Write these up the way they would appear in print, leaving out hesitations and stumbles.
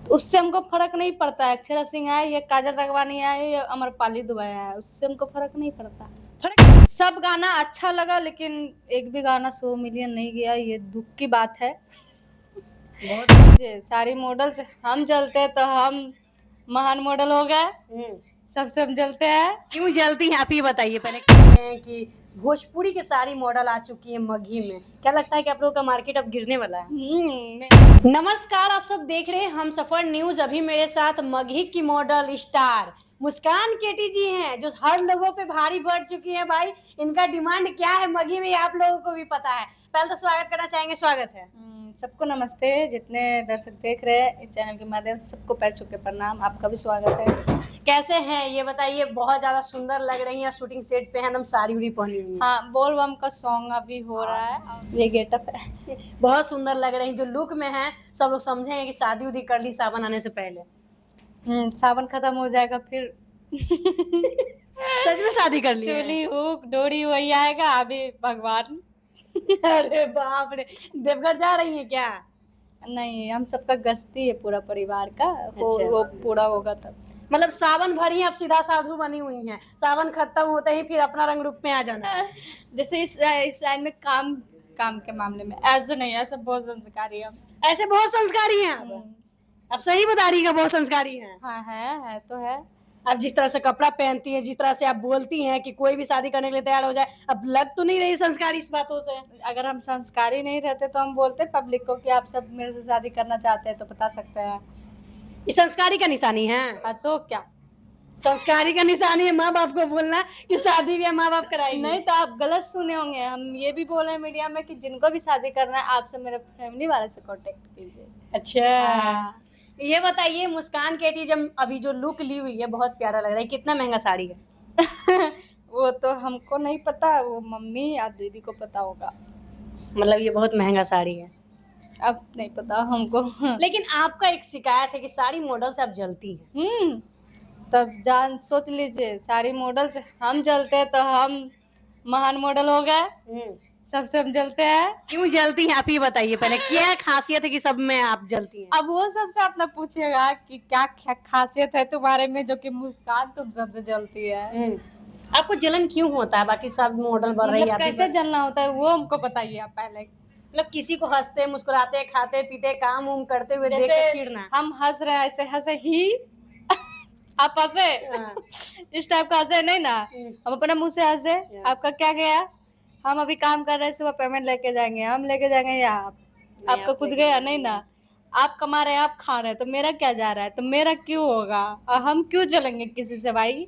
तो उससे हमको फर्क नहीं पड़ता है अक्षरा सिंह आए या काजल राघवानी आए या अमरपाली दुबे आए, उससे हमको फर्क नहीं पड़ता। सब गाना अच्छा लगा लेकिन एक भी गाना 100 मिलियन नहीं गया, ये दुख की बात है। बहुत सारी मॉडल्स हम जलते तो हम महान मॉडल हो गए, सबसे हम जलते हैं। क्यों जलती हैं आप ये बताइए पहले। कहते हैं कि भोजपुरी के सारी मॉडल आ चुकी है मगही में, क्या लगता है कि आप लोगों का मार्केट अब गिरने वाला है? नमस्कार, आप सब देख रहे हैं हम सफर न्यूज। अभी मेरे साथ मगही की मॉडल स्टार मुस्कान केटी जी हैं, जो हर लोगों पे भारी पड़ चुकी है। भाई इनका डिमांड क्या है मगही में, आप लोगों को भी पता है। पहले तो स्वागत करना चाहेंगे। स्वागत है। सबको नमस्ते, जितने दर्शक देख रहे हैं इस चैनल के माध्यम से सबको पैर छू के प्रणाम, आपका भी स्वागत है। कैसे हैं ये बताइए? बहुत ज्यादा सुंदर लग रही हैं, शूटिंग सेट पे हैं, एकदम साड़ी उड़ी पहनी हुई। हाँ, बोल बम का सॉन्ग अभी हो रहा है, ये गेटअप है। बहुत सुंदर लग रही, जो लुक में है सब लोग समझेंगे कि शादी उदी कर ली सावन आने से पहले। सावन खत्म हो जाएगा फिर सच में शादी कर ली? चोली हुक डोरी वही आएगा अभी भगवान। अरे बाप रे, देवघर जा रही हैं क्या? नहीं, हम सबका गश्ती है पूरा परिवार का। अच्छा। वो पूरा होगा तब। मतलब सावन भर ही आप सीधा साधु बनी हुई हैं, सावन खत्म होते ही फिर अपना रंग रूप में आ जाना। जैसे इस लाइन में काम के मामले में ऐसे नहीं, ऐसे बहुत संस्कारी हम। ऐसे बहुत संस्कारी हैं आप सही बता रही है, बहुत संस्कारी हैं। हाँ है तो है। अब जिस तरह से कपड़ा पहनती हैं, जिस तरह से आप बोलती हैं कि कोई भी शादी करने के लिए तैयार हो जाए, अब लग तो नहीं रही संस्कारी इस बातों से? अगर हम संस्कारी नहीं रहते तो हम बोलते पब्लिक को कि आप सब मेरे से शादी करना चाहते हैं तो बता सकते हैं। ये संस्कारी का निशानी है? तो क्या संस्कारी का निशानी है माँ बाप को बोलना कि शादी भी माँ बाप कराएंगे? नहीं तो आप गलत सुने होंगे, हम ये भी बोले मीडिया में कि जिनको भी शादी करना है आप सब मेरे फैमिली वाले से कांटेक्ट कीजिए। अच्छा। ये बताइए मुस्कान केटी जब अभी जो लुक ली हुई है बहुत प्यारा लग रहा है, कितना महंगा साड़ी है? वो तो हमको नहीं पता, वो मम्मी या दीदी को पता होगा। मतलब ये बहुत महंगा साड़ी है? अब नहीं पता हमको। लेकिन आपका एक शिकायत है कि सारी मॉडल से आप जलती हैं। तब जान सोच लीजिए, सारी मॉडल से हम जलते हैं तो हम महान मॉडल हो गए, सबसे हम जलते हैं। क्यों जलती हैं आप ये बताइए पहले, क्या खासियत है कि सब में आप जलती हैं? अब वो सबसे अपना पूछिएगा कि क्या खासियत है तुम्हारे में जो कि मुस्कान तुम सबसे जलती है। आपको जलन क्यों होता है? बाकी सब मॉडल बढ़ रही है, मतलब कैसे जलना होता है वो हमको बताइए आप पहले। मतलब किसी को हंसते मुस्कुराते खाते पीते काम उम करते हुए देख के चिढ़ना? हम हंस रहे हैं ऐसे हंसे ही आप हंसे इस टाइप का हंसे नहीं ना, हम अपने मुंह से हंसे। आपका क्या गया? हम अभी काम कर रहे हैं, सुबह पेमेंट लेके जाएंगे, हम लेके जाएंगे या आपका कुछ गया नहीं ना। आप कमा रहे हैं, आप खा रहे हैं, तो मेरा क्या जा रहा है? तो मेरा क्यों होगा? हम क्यों जलेंगे किसी से भाई?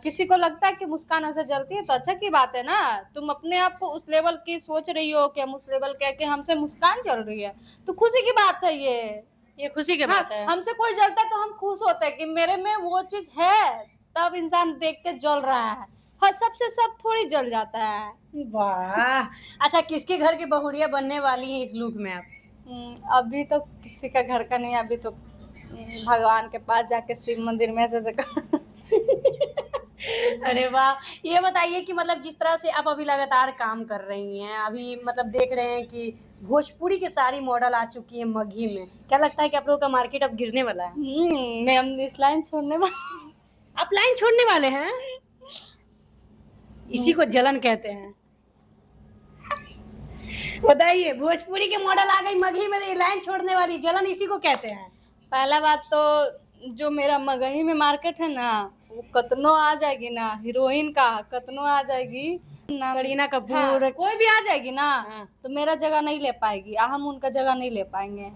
किसी को लगता है कि मुस्कान ऐसे जलती है तो अच्छा की बात है ना। तुम अपने आप को उस लेवल की सोच रही हो कि हम उस लेवल के कि हमसे मुस्कान जल रही है, तो खुशी की बात है ये खुशी की बात है। हमसे कोई जलता है तो हम खुश होते हैं कि मेरे में वो चीज है, तब इंसान देख के जल रहा है। हाँ, सबसे सब थोड़ी जल जाता है। वाह। अच्छा, किसके घर की बहुरिया बनने वाली है इस लुक में आप? अभी तो किसी का घर का नहीं, अभी तो भगवान के पास जाके शिव मंदिर में ऐसे अरे वाह। ये बताइए कि मतलब जिस तरह से आप अभी लगातार काम कर रही हैं, अभी मतलब देख रहे हैं कि भोजपुरी के सारी मॉडल आ चुकी है मगही में, क्या लगता है कि आप लोगों का मार्केट अब गिरने वाला है? मैं हम इस लाइन छोड़ने आप लाइन छोड़ने वाले हैं? इसी को जलन कहते हैं। बताइए, भोजपुरी के मॉडल आ गई मगही में, लाइन छोड़ने वाली, जलन इसी को कहते हैं। पहला बात तो जो मेरा मगही में मार्केट है ना, वो कतनो आ जाएगी ना, हीरोइन का कतनो आ जाएगी ना, करीना कपूर। हाँ, कोई भी आ जाएगी ना, हाँ। तो मेरा जगह नहीं ले पाएगी, हम उनका जगह नहीं ले पाएंगे।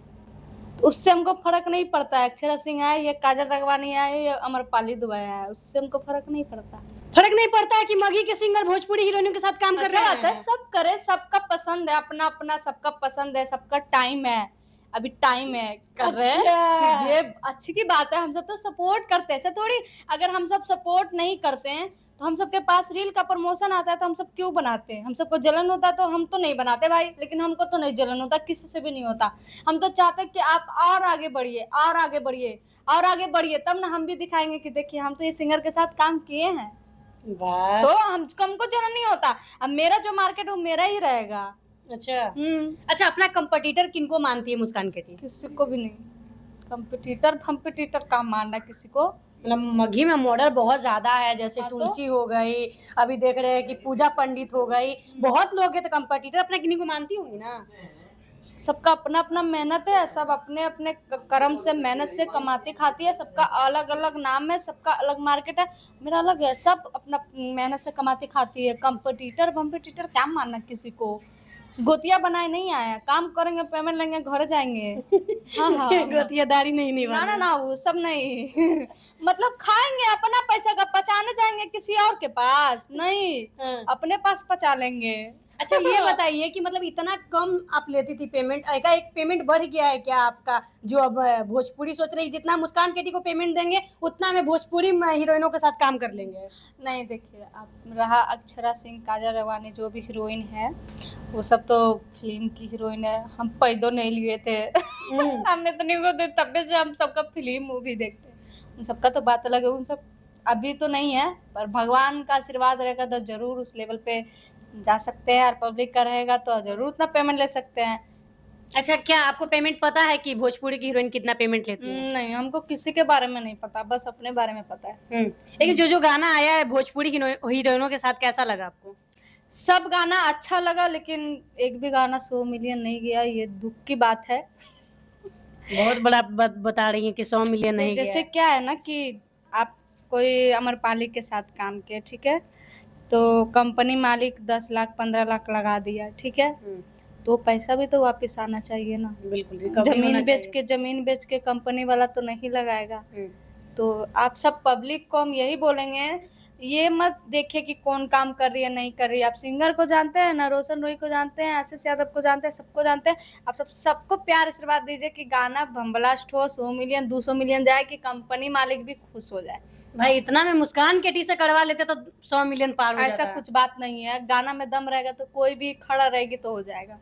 तो उससे हमको फर्क नहीं पड़ता है अक्षरा सिंह आए या काजल राघवानी आए या अमरपाली दुबे आए, उससे हमको फर्क नहीं पड़ता। फर्क नहीं पड़ता है कि मगही के सिंगर भोजपुरी हीरोइनों के साथ काम कर रहे हैं? अच्छा, सब करे, सबका पसंद है, अपना अपना सबका पसंद है, सबका टाइम है, अभी टाइम है कर रहे हैं। ये अच्छी की बात है, हम सब तो सपोर्ट करते हैं, ऐसा थोड़ी। अगर हम सब सपोर्ट नहीं करते हैं तो हम सबके पास रील का प्रमोशन आता है तो हम सब क्यों बनाते हैं? हम सबको जलन होता है तो हम तो नहीं बनाते भाई, लेकिन हमको तो नहीं जलन होता, किसी से भी नहीं होता। हम तो चाहते हैं कि आप और आगे बढ़िए और आगे बढ़िए और आगे बढ़िए, तब ना हम भी दिखाएंगे कि देखिए हम तो ये सिंगर के साथ काम किए हैं। तो हमको जलन नहीं होता। अब मेरा जो मार्केट वो मेरा ही रहेगा। अच्छा। अच्छा, अपना कंपटीटर किनको मानती है मुस्कान केटी? किसी को भी नहीं। कंपटीटर कंपटीटर का मानना किसी को। मतलब मगही में मॉडल बहुत ज्यादा है, जैसे हाँ तो? तुलसी हो गई, अभी देख रहे हैं कि पूजा पंडित हो गई, बहुत लोग हैं, तो कंपटीटर अपने किन्हीं को मानती होंगी ना। सबका अपना अपना मेहनत है, सब अपने अपने कर्म से मेहनत से कमाती खाती है, सबका अलग अलग नाम है, सबका अलग मार्केट है, मेरा अलग है, सब अपना मेहनत से कमाती खाती है। कंपटीटर कंपटीटर क्या मानना किसी को। गोतिया बनाए नहीं आया, काम करेंगे, पेमेंट लेंगे, घर जाएंगे। हाँ हाँ गोतियादारी नहीं ना निभाना। ना ना वो सब नहीं। मतलब खाएंगे अपना पैसा का, पचाने जाएंगे किसी और के पास नहीं, हाँ। अपने पास पचा लेंगे। अच्छा ये बताइए कि मतलब इतना कम आप लेती थी पेमेंट, एक पेमेंट बढ़ गया है क्या आपका, जो अब भोजपुरी सोच रही जितना मुस्कान केटी को पेमेंट देंगे उतना में भोजपुरी हीरोइनों के साथ काम कर लेंगे? नहीं देखिए, आप रहा अक्षरा सिंह, काजल रवानी जो भी हीरोइन है, वो सब तो फिल्म की हीरोइन है, हम पैदों नहीं लिए थे। हम इतनी को थे, तब से हम सबका फिल्म मूवी देखते हैं, उन सबका तो बात अलग है, उन सब अभी तो नहीं है, पर भगवान का आशीर्वाद रहेगा तो जरूर उस लेवल पे जा सकते हैं, और पब्लिक का रहेगा तो जरूर उतना पेमेंट ले सकते हैं। अच्छा क्या आपको पेमेंट पता है कि भोजपुरी की हीरोइन कितना पेमेंट लेती है? नहीं, हमको किसी के बारे में नहीं पता, बस अपने बारे में पता है। लेकिन जो जो गाना आया है भोजपुरी हीरोइनों के साथ कैसा लगा आपको? सब गाना अच्छा लगा, लेकिन एक भी गाना 100 मिलियन नहीं गया, ये दुख की बात है। बहुत बड़ा बता रही हैं कि 100 मिलियन नहीं जैसे गया। क्या है ना कि आप कोई अमरपाली के साथ काम किए, ठीक है, तो कंपनी मालिक 10 लाख 15 लाख लगा दिया, ठीक है, तो पैसा भी तो वापस आना चाहिए ना। बिल्कुल जमीन बेच के कंपनी वाला तो नहीं लगाएगा। तो आप सब पब्लिक को हम यही बोलेंगे, ये मत देखिए कि कौन काम कर रही है नहीं कर रही है। आप सिंगर को जानते हैं ना, रोशन रोई को जानते हैं, आशीष यादव को जानते हैं, सबको जानते हैं। आप सबको प्यार आशीर्वाद दीजिए कि गाना बम ब्लास्ट हो, 100 मिलियन 200 मिलियन जाए, कि कंपनी मालिक भी खुश हो जाए। भाई इतना में मुस्कान केटी से करवा लेते तो 100 मिलियन पार हो जाता। ऐसा कुछ बात नहीं है, गाना में दम रहेगा तो कोई भी खड़ा रहेगी तो हो जाएगा।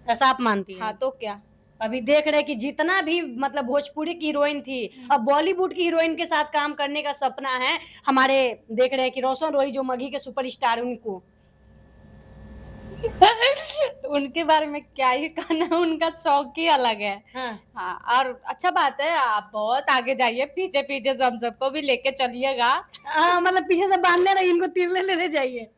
ऐसा आप मानती हैं? हाँ तो क्या। अभी देख रहे कि जितना भी मतलब भोजपुरी की हीरोइन थी, अब बॉलीवुड की हीरोइन के साथ काम करने का सपना है हमारे। देख रहे हैं कि रोशन रोही जो मगही के सुपरस्टार, उनको उनके बारे में क्या ही कहना, उनका शौक ही अलग है। हाँ, और अच्छा बात है, आप बहुत आगे जाइए, पीछे पीछे से हम सबको भी लेके चलिएगा। हाँ मतलब पीछे से बांधने रही, इनको तिरले लेने जाइए।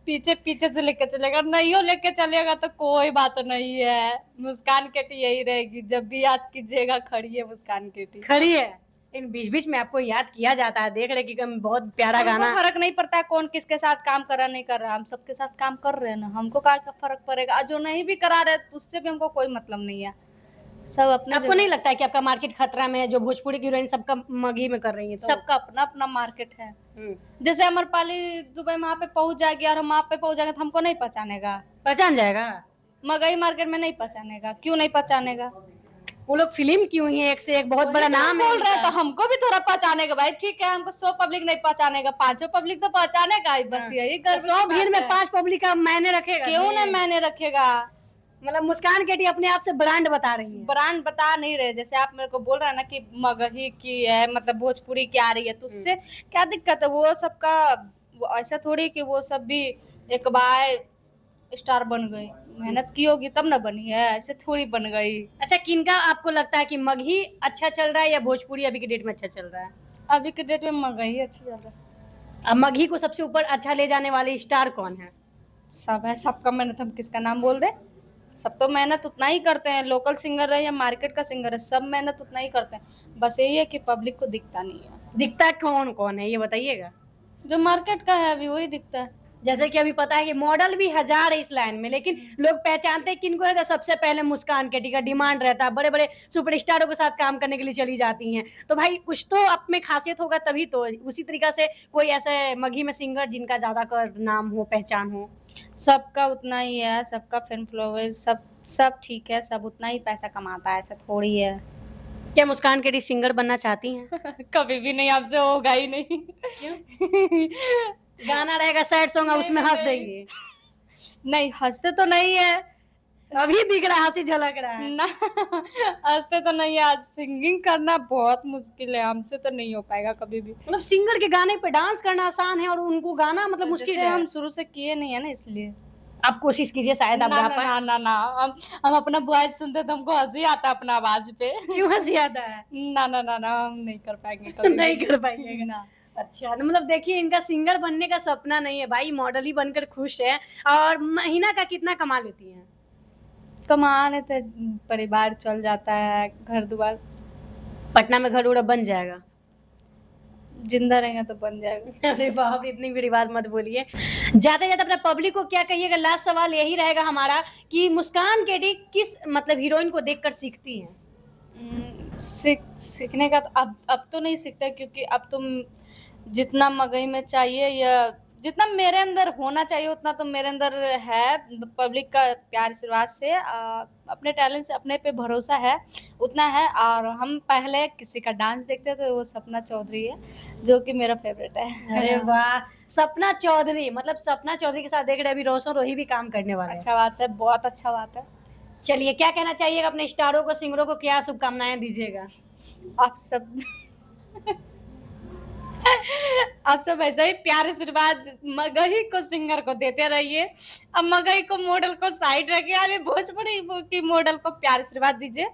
पीछे पीछे से लेके चलेगा, नहीं हो लेके चलेगा तो कोई बात नहीं है। मुस्कान केटी यही रहेगी, जब भी याद कीजिएगा खड़ी है मुस्कान केटी। खड़ी है, इन बीच बीच में आपको याद किया जाता है। देख रहे कि बहुत प्यारा गाना। फर्क नहीं पड़ता है कौन किसके साथ काम कर रहा नहीं कर रहा, हम सबके साथ काम कर रहे हैं ना, हमको क्या फर्क पड़ेगा। जो नहीं भी करा रहे उससे भी हमको कोई मतलब नहीं है, सब अपने। आपको नहीं लगता है कि आपका मार्केट खतरा में है, जो भोजपुरी की हीरोइन सबका मगही में कर रही है? सबका अपना अपना मार्केट है। जैसे अमरपाली दुबई वहां पे पहुंच जाएगी और हम वहां पे पहुंच जाएंगे तो हमको नहीं पहचानेगा? पहचान जाएगा। मगही मार्केट में नहीं पहचानेगा, क्यों नहीं पहचानेगा? वो लोग फिल्म क्यों ही एक से एक बहुत बड़ा नाम बोल रहे हैं तो हमको भी थोड़ा पहचानेगा भाई। ठीक है, हमको 100 पब्लिक नहीं पहचानेगा, 500 पब्लिक तो पहचानेगा, बस यही गर्व। 100 भीड़ में 5 पब्लिक का मायने रखेगा? क्यों ना मायने रखेगा। मतलब मुस्कान केटी अपने आप से ब्रांड बता रही है। ब्रांड बता नहीं रहे, जैसे आप मेरे को बोल रहे हैं ना कि मगही की है, मतलब भोजपुरी की आ रही है, तो उससे क्या दिक्कत है? वो सबका ऐसा थोड़ी कि वो सब भी एक बार स्टार बन गई, मेहनत की होगी तब ना बनी है, ऐसे थोड़ी बन गई। अच्छा किनका आपको लगता है कि मगही अच्छा चल रहा है या भोजपुरी अभी के डेट में अच्छा चल रहा है? अभी के डेट में मगही अच्छा चल रहा है। अब मगही को सबसे ऊपर अच्छा ले जाने वाले स्टार कौन है? सब है, सबका मेहनत, हम किसका नाम बोल दे? सब तो मेहनत उतना ही करते हैं, लोकल सिंगर है या मार्केट का सिंगर है, सब मेहनत उतना ही करते हैं। बस यही है कि पब्लिक को दिखता नहीं है। दिखता कौन कौन है ये बताइएगा। जो मार्केट का है अभी वही दिखता है। जैसे कि अभी पता है कि मॉडल भी 1000 है इस लाइन में, लेकिन लोग पहचानते हैं किनको है, तो सबसे पहले मुस्कान केटी का डिमांड रहता है। बड़े बड़े सुपरस्टारों के साथ काम करने के लिए चली जाती हैं, तो भाई कुछ तो आप में खासियत होगा तभी तो। उसी तरीका से कोई ऐसे मगही में सिंगर जिनका ज्यादा कर नाम हो, पहचान हो? सबका उतना ही है, सबका फैन फॉलोवर सब ठीक है, सब उतना ही पैसा कमाता है, ऐसा थोड़ी है। क्या मुस्कान केटी सिंगर बनना चाहती हैं? कभी भी नहीं, आपसे होगा ही नहीं। गाना रहेगा सैड सॉन्ग, उसमें हंस देंगे? नहीं, हंसते तो नहीं है, अभी दिख रहा हंसी झलक रहा है ना। हंसते तो नहीं है, सिंगिंग करना बहुत मुश्किल है, हमसे तो नहीं हो पाएगा कभी भी। मतलब सिंगर के गाने पे डांस करना आसान है और उनको गाना मतलब मुश्किल है। हम शुरू से किए नहीं है ना, इसलिए। आप कोशिश कीजिए, शायद आप ना गा ना पाए। ना ना ना हम अपना वॉइस सुनते तो हमको हंसी आता अपना आवाज पे। क्यों हंसी आता है? ना ना ना ना हम नहीं कर पाएंगे कभी नहीं भी। कर पाइएगा। ना। अच्छा, तो मतलब देखिए इनका सिंगर बनने का सपना नहीं है भाई, मॉडल ही बनकर खुश है। और महीना का कितना कमा लेती हैं? कमा लेते, परिवार चल जाता है, घर द्वार, पटना में घर उड़ा बन जाएगा। जिंदा रहेंगे तो बन जाएगा। अरे बाप रे, इतनी बड़ी बात मत बोलिए। जाते जाते अपना पब्लिक को क्या कहिएगा? लास्ट सवाल यही रहेगा हमारा कि मुस्कान केडी किस मतलब हीरोइन को देखकर सीखती हैं? सीखने का तो अब तो नहीं सीखते, क्योंकि अब तुम जितना मगई में चाहिए या जितना मेरे अंदर होना चाहिए उतना तो मेरे अंदर है। पब्लिक का प्यार आशीर्वाद से अपने टैलेंट से अपने पे भरोसा है, उतना है। और हम पहले किसी का डांस देखते थे, वो सपना चौधरी है जो कि मेरा फेवरेट है। अरे वाह, सपना चौधरी, मतलब सपना चौधरी के साथ देख रहे हैं अभी रोशन रोही भी काम करने वाले हैं। अच्छा बात है, बहुत अच्छा बात है। चलिए, क्या कहना चाहिएगा अपने स्टारों को, सिंगरों को, क्या शुभकामनाएं दीजिएगा? आप सब आप सब ऐसा ही प्यार आशीर्वाद मगही को सिंगर को देते रहिए। अब मगही को मॉडल को साइड रखिए, अभी भोजपुरी की मॉडल को प्यार आशीर्वाद दीजिए।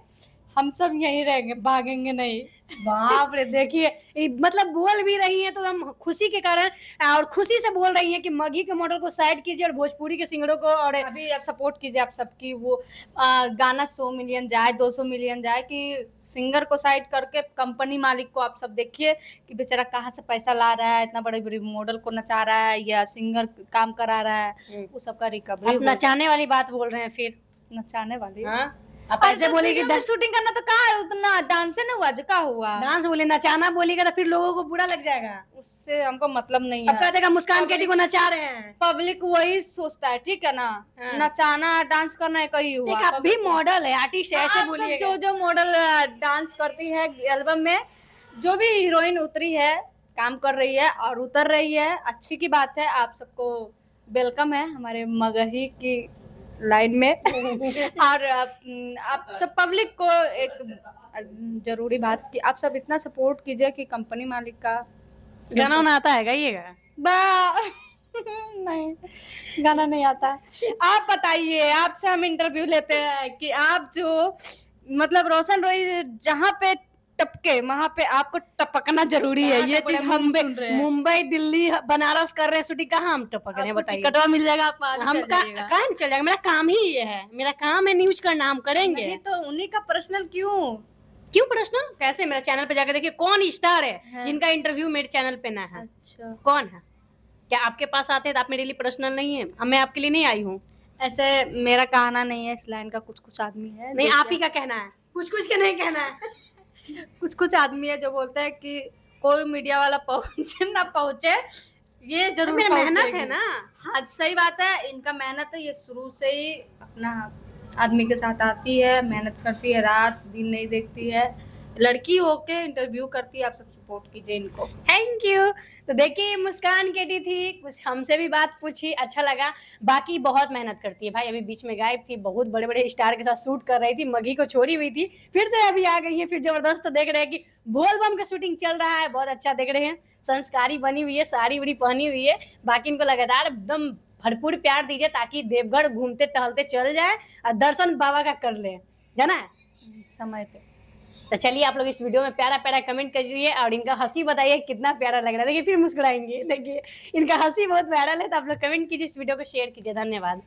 हम सब यहीं रहेंगे, भागेंगे नहीं। बाप रे, देखिए मतलब बोल भी रही हैं तो हम खुशी के कारण और खुशी से बोल रही हैं कि मगही के मॉडल को साइड कीजिए और भोजपुरी के सिंगरों को। और अभी आप सपोर्ट कीजिए, आप सबकी वो गाना 100 मिलियन जाए, 200 मिलियन जाए, कि सिंगर को साइड करके कंपनी मालिक को आप सब देखिए कि बेचारा कहाँ से पैसा ला रहा है, इतना बड़ी बड़ी मॉडल को नचा रहा है या सिंगर काम करा रहा है, वो सबका रिकवरी। आप नचाने वाली बात बोल रहे हैं फिर? नचाने वाली। हाँ, आप ऐसे बोले कि शूटिंग करना तो कहा उतना डांस से ना हुआ जो का हुआ। डांस बोले, नचाना बोलिएगा तो फिर लोगों को बुरा लग जाएगा। उससे हमको मतलब नहीं अब है। कह देगा मुस्कान केडी को नचा रहे हैं। पब्लिक वही सोचता है, ठीक है ना। हाँ। नचाना डांस करना एक ही हुआ। एक आप भी मॉडल है, आर्टिस्ट है, ऐसे आप सब बोलिएगा। जो जो मॉडल डांस करती है एल्बम में, जो भी हीरोइन उतरी है, काम कर रही है और उतर रही है, अच्छी की बात है। आप सबको वेलकम है हमारे मगही की लाइन में। और आप सब पब्लिक को एक जरूरी बात कि आप सब इतना सपोर्ट कीजिए कि कंपनी मालिक का गाना वाना आता है, गाइएगा? नहीं, गाना नहीं आता। आप बताइए, आपसे हम इंटरव्यू लेते हैं कि आप जो मतलब रोशन रोही जहाँ पे टपके वहां पे आपको टपकना जरूरी है। ये चीज हम सुन रहे हैं। मुंबई, दिल्ली, बनारस कर रहे हैं शूटिंग, कहाँ हम टपक रहे हैं बताइए? टिकटवा मिल जाएगा, आप आगे हम चल जाइएगा। कहाँ नहीं चल जाएगा? मेरा काम ही ये है, मेरा काम है न्यूज करना, हम करेंगे। नहीं तो उन्हीं का पर्सनल क्यों पर्सनल? कैसे? मेरे चैनल पे जाकर देखिए कौन स्टार है जिनका इंटरव्यू मेरे चैनल पे ना है। अच्छा, कौन है? क्या आपके पास आते हैं तो आप मेरे लिए पर्सनल नहीं है? मैं आपके लिए नहीं आई हूँ। ऐसे मेरा कहना नहीं है, इस लाइन का कुछ कुछ आदमी है नहीं, आप ही का कहना है, कुछ कुछ का नहीं कहना है। कुछ कुछ आदमी है जो बोलते हैं कि कोई मीडिया वाला पहुंचे ना पहुंचे, ये जरूर मेरा मेहनत पहुंचेगी। है ना। हाँ सही बात है, इनका मेहनत है, ये शुरू से ही अपना आदमी के साथ आती है, मेहनत करती है, रात दिन नहीं देखती है, लड़की होके इंटरव्यू करती है। आप सब सपोर्ट कीजिए इनको। Thank you. तो देखिए मुस्कान केडी थी, कुछ हमसे भी बात पूछी, अच्छा लगा। बाकी बहुत मेहनत करती है भाई, अभी बीच में गायब थी, बहुत बड़े बड़े स्टार के साथ शूट कर रही थी, मगही को छोड़ी हुई थी, फिर से अभी आ गई है, फिर जबरदस्त देख रहे हैं कि बोलबम का शूटिंग चल रहा है, बहुत अच्छा देख रहे हैं, संस्कारी बनी हुई है, साड़ी उड़ी पहनी हुई है। बाकी इनको लगातार एकदम भरपूर प्यार दीजिए ताकि देवघर घूमते टहलते चल जाए और दर्शन बाबा का कर ले, जाना है समय पे। तो चलिए आप लोग इस वीडियो में प्यारा प्यारा कमेंट करिए और इनका हंसी बताइए कितना प्यारा लग रहा है। देखिए फिर मुस्कुराएंगे, देखिए इनका हंसी बहुत वायरल है, तो आप लोग कमेंट कीजिए, इस वीडियो को शेयर कीजिए। धन्यवाद।